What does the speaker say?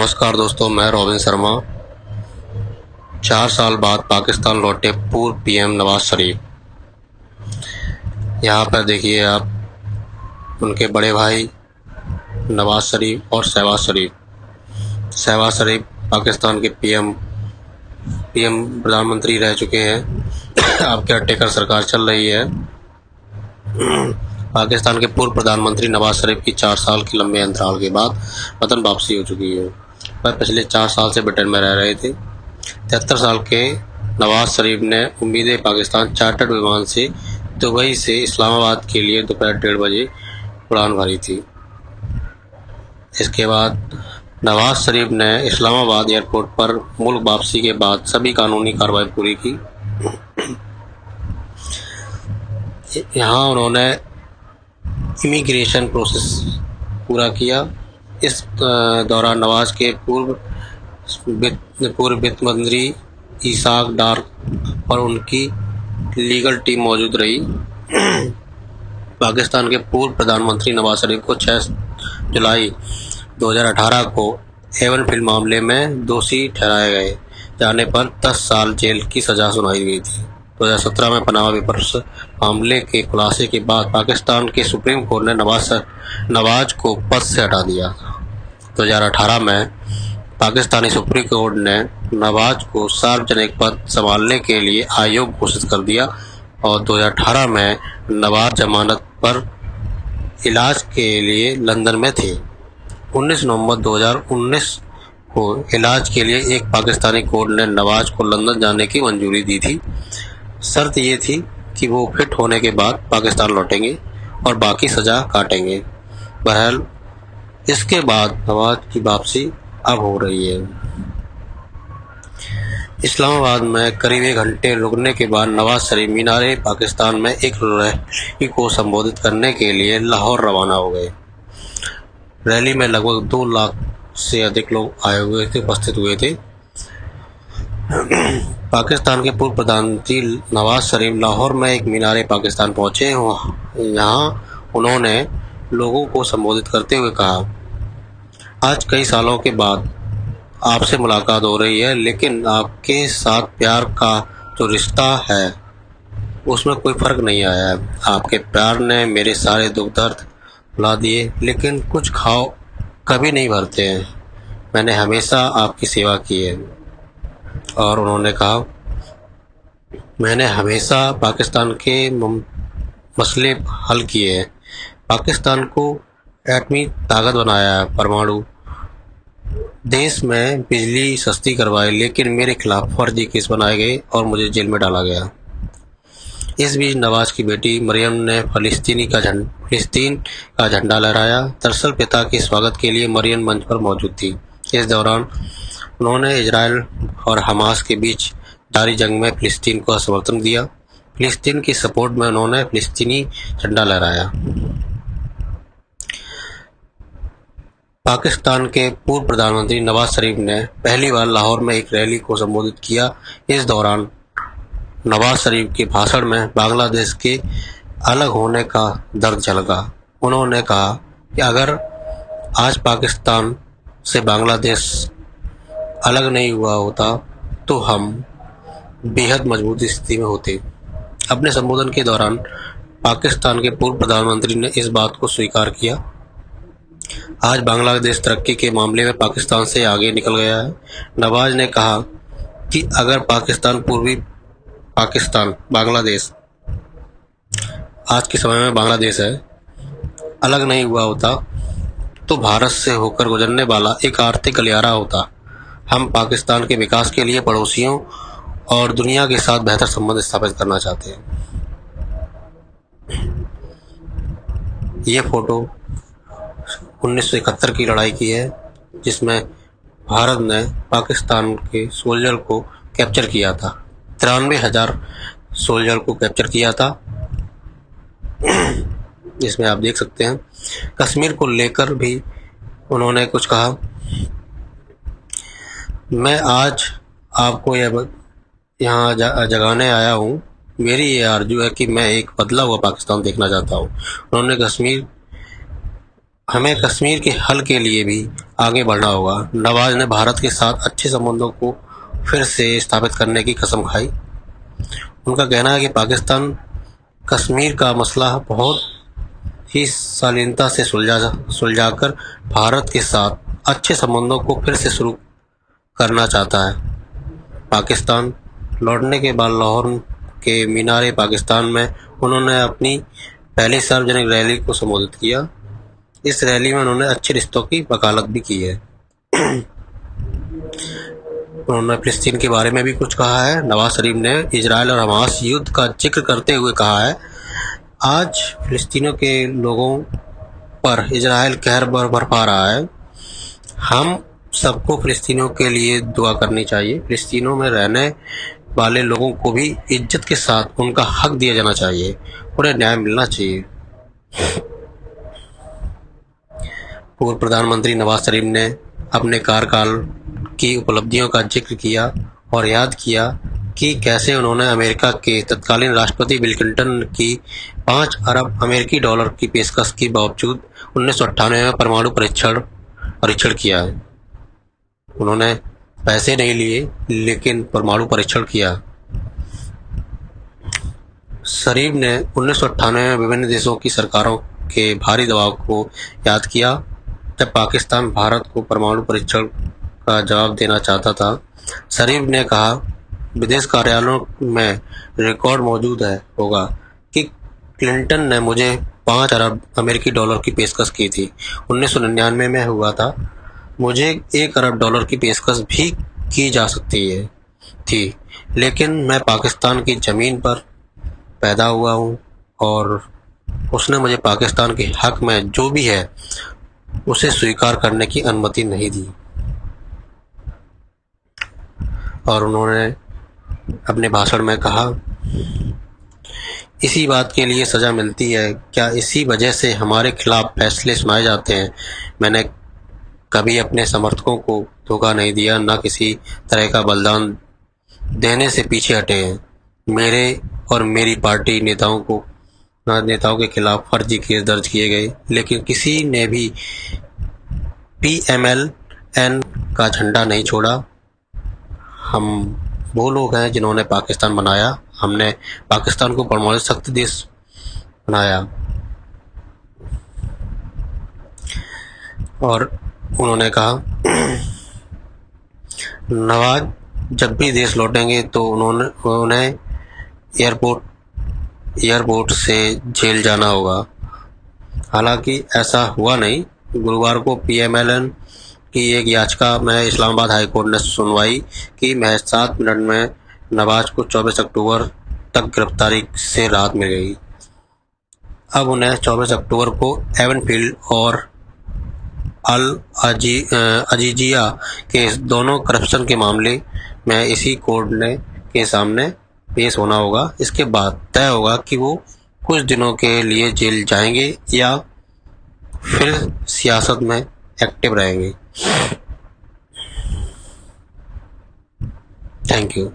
नमस्कार दोस्तों, मैं रोबिन शर्मा। 4 साल बाद पाकिस्तान लौटे पूर्व पीएम नवाज शरीफ। यहाँ पर देखिए आप, उनके बड़े भाई नवाज शरीफ और शहबाज शरीफ। शहबाज शरीफ पाकिस्तान के पीएम प्रधानमंत्री रह चुके हैं। अब केयरटेकर सरकार चल रही है। पाकिस्तान के पूर्व प्रधानमंत्री नवाज शरीफ की 4 साल के लंबे अंतराल के बाद वतन वापसी हो चुकी है। वह पिछले 4 साल से ब्रिटेन में रह रहे थे। 73 साल के नवाज शरीफ ने उम्मीदें पाकिस्तान चार्टर्ड विमान से दुबई से इस्लामाबाद के लिए दोपहर 1:30 बजे उड़ान भरी थी। इसके बाद नवाज शरीफ ने इस्लामाबाद एयरपोर्ट पर मुल्क वापसी के बाद सभी कानूनी कार्रवाई पूरी की। यहाँ उन्होंने इमिग्रेशन प्रोसेस पूरा किया। इस दौरान नवाज के पूर्व वित्त मंत्री इसाक डार और उनकी लीगल टीम मौजूद रही। पाकिस्तान के पूर्व प्रधानमंत्री नवाज शरीफ को 6 जुलाई 2018 को एवन फिल्म मामले में दोषी ठहराए गए जाने पर 10 साल जेल की सजा सुनाई गई थी। 2017 में पनामा पेपर्स मामले के खुलासे के बाद पाकिस्तान के सुप्रीम कोर्ट ने नवाज को पद से हटा दिया। 2018 में पाकिस्तानी सुप्रीम कोर्ट ने नवाज को सार्वजनिक पद संभालने के लिए अयोग्य घोषित कर दिया और 2018 में नवाज जमानत पर इलाज के लिए लंदन में थे। 19 नवंबर 2019 को इलाज के लिए एक पाकिस्तानी कोर्ट ने नवाज को लंदन जाने की मंजूरी दी थी। शर्त ये थी कि वो फिट होने के बाद पाकिस्तान लौटेंगे और बाकी सज़ा काटेंगे। बहरहाल इसके बाद नवाज की वापसी अब हो रही है। इस्लामाबाद में करीब 1 घंटे रुकने के बाद नवाज शरीफ मीनारे पाकिस्तान में एक रैली को संबोधित करने के लिए लाहौर रवाना हो गए। रैली में लगभग 2 लाख से अधिक लोग उपस्थित हुए थे। पाकिस्तान के पूर्व प्रधानमंत्री नवाज शरीफ लाहौर में एक मीनारे पाकिस्तान पहुंचे। यहाँ उन्होंने लोगों को संबोधित करते हुए कहा, आज कई सालों के बाद आपसे मुलाकात हो रही है, लेकिन आपके साथ प्यार का जो रिश्ता है उसमें कोई फ़र्क नहीं आया है। आपके प्यार ने मेरे सारे दुख दर्द भुला दिए, लेकिन कुछ घाव कभी नहीं भरते हैं। मैंने हमेशा आपकी सेवा की है। और उन्होंने कहा, मैंने हमेशा पाकिस्तान के मसले हल किए हैं, पाकिस्तान को एटमी ताकत बनाया है, परमाणु देश में बिजली सस्ती करवाई, लेकिन मेरे खिलाफ फर्जी केस बनाए गए और मुझे जेल में डाला गया। इस बीच नवाज की बेटी मरियम ने फिलिस्तीन का झंडा लहराया। दरअसल पिता के स्वागत के लिए मरियम मंच पर मौजूद थी। इस दौरान उन्होंने इजराइल और हमास के बीच जारी जंग में फिलिस्तीन को समर्थन दिया। फिलिस्तीन की सपोर्ट में उन्होंने फिलिस्तीनी झंडा लहराया। पाकिस्तान के पूर्व प्रधानमंत्री नवाज शरीफ ने पहली बार लाहौर में एक रैली को संबोधित किया। इस दौरान नवाज शरीफ के भाषण में बांग्लादेश के अलग होने का दर्द झलका। उन्होंने कहा कि अगर आज पाकिस्तान से बांग्लादेश अलग नहीं हुआ होता तो हम बेहद मजबूत स्थिति में होते। अपने संबोधन के दौरान पाकिस्तान के पूर्व प्रधानमंत्री ने इस बात को स्वीकार किया, आज बांग्लादेश तरक्की के मामले में पाकिस्तान से आगे निकल गया है। नवाज ने कहा कि अगर बांग्लादेश आज के समय में बांग्लादेश है, अलग नहीं हुआ होता तो भारत से होकर गुजरने वाला एक आर्थिक गलियारा होता। हम पाकिस्तान के विकास के लिए पड़ोसियों और दुनिया के साथ बेहतर संबंध स्थापित करना चाहते हैं। ये फोटो 1971 की लड़ाई की है, जिसमें भारत ने पाकिस्तान के सोल्जर को कैप्चर किया था। 93,000 सोल्जर को कैप्चर किया था। इसमें आप देख सकते हैं कश्मीर को लेकर भी उन्होंने कुछ कहा। मैं आज आपको यहाँ जगाने आया हूँ। मेरी ये आरज़ू है कि मैं एक बदला हुआ पाकिस्तान देखना चाहता हूँ। उन्होंने कश्मीर हमें कश्मीर के हल के लिए भी आगे बढ़ना होगा। नवाज ने भारत के साथ अच्छे संबंधों को फिर से स्थापित करने की कसम खाई। उनका कहना है कि पाकिस्तान कश्मीर का मसला बहुत ही शालीनता से सुलझाकर भारत के साथ अच्छे संबंधों को फिर से शुरू करना चाहता है। पाकिस्तान लौटने के बाद लाहौर के मीनार पाकिस्तान में उन्होंने अपनी पहली सार्वजनिक रैली को संबोधित किया। इस रैली में उन्होंने अच्छे रिश्तों की वकालत भी की है। उन्होंने फिलिस्तीन के बारे में भी कुछ कहा है। नवाज शरीफ ने इजराइल और हमास युद्ध का जिक्र करते हुए कहा है, आज फिलिस्तीनों के लोगों पर इजराइल कहर बरपा रहा है। हम सबको फिलिस्तीनियों के लिए दुआ करनी चाहिए। फिलिस्तीनों में रहने वाले लोगों को भी इज्जत के साथ उनका हक दिया जाना चाहिए, उन्हें न्याय मिलना चाहिए। पूर्व प्रधानमंत्री नवाज शरीफ ने अपने कार्यकाल की उपलब्धियों का जिक्र किया और याद किया कि कैसे उन्होंने अमेरिका के तत्कालीन राष्ट्रपति बिल क्लिंटन की 5 अरब अमेरिकी डॉलर की पेशकश के बावजूद 1998 में परमाणु परीक्षण किया है। उन्होंने पैसे नहीं लिए, लेकिन परमाणु परीक्षण किया। शरीफ ने 1998 में विभिन्न देशों की सरकारों के भारी दबाव को याद किया, जब पाकिस्तान भारत को परमाणु परीक्षण का जवाब देना चाहता था। शरीफ ने कहा, विदेश कार्यालयों में रिकॉर्ड मौजूद होगा कि क्लिंटन ने मुझे 5 अरब अमेरिकी डॉलर की पेशकश की थी। 1999 में हुआ था। मुझे 1 अरब डॉलर की पेशकश भी की जा सकती थी, लेकिन मैं पाकिस्तान की ज़मीन पर पैदा हुआ हूँ और उसने मुझे पाकिस्तान के हक में जो भी है उसे स्वीकार करने की अनुमति नहीं दी। और उन्होंने अपने भाषण में कहा, इसी बात के लिए सज़ा मिलती है क्या? इसी वजह से हमारे खिलाफ फैसले सुनाए जाते हैं। मैंने कभी अपने समर्थकों को धोखा नहीं दिया, न किसी तरह का बलिदान देने से पीछे हटे हैं। मेरे और मेरी पार्टी नेताओं के खिलाफ फर्जी केस दर्ज किए गए, लेकिन किसी ने भी PMLN का झंडा नहीं छोड़ा। हम वो लोग हैं जिन्होंने पाकिस्तान बनाया। हमने पाकिस्तान को परमाणु शक्ति देश बनाया। और उन्होंने कहा, नवाज जब भी देश लौटेंगे तो उन्हें एयरपोर्ट से जेल जाना होगा। हालांकि ऐसा हुआ नहीं। गुरुवार को PMLN की एक याचिका में इस्लामाबाद हाई कोर्ट ने सुनवाई की। महज 7 मिनट में नवाज को 24 अक्टूबर तक गिरफ्तारी से राहत मिल गई। अब उन्हें 24 अक्टूबर को एवनफील्ड और अल अजीजिया के दोनों करप्शन के मामले में इसी कोर्ट के सामने पेश होना होगा। इसके बाद तय होगा कि वो कुछ दिनों के लिए जेल जाएंगे या फिर सियासत में एक्टिव रहेंगे। Thank you.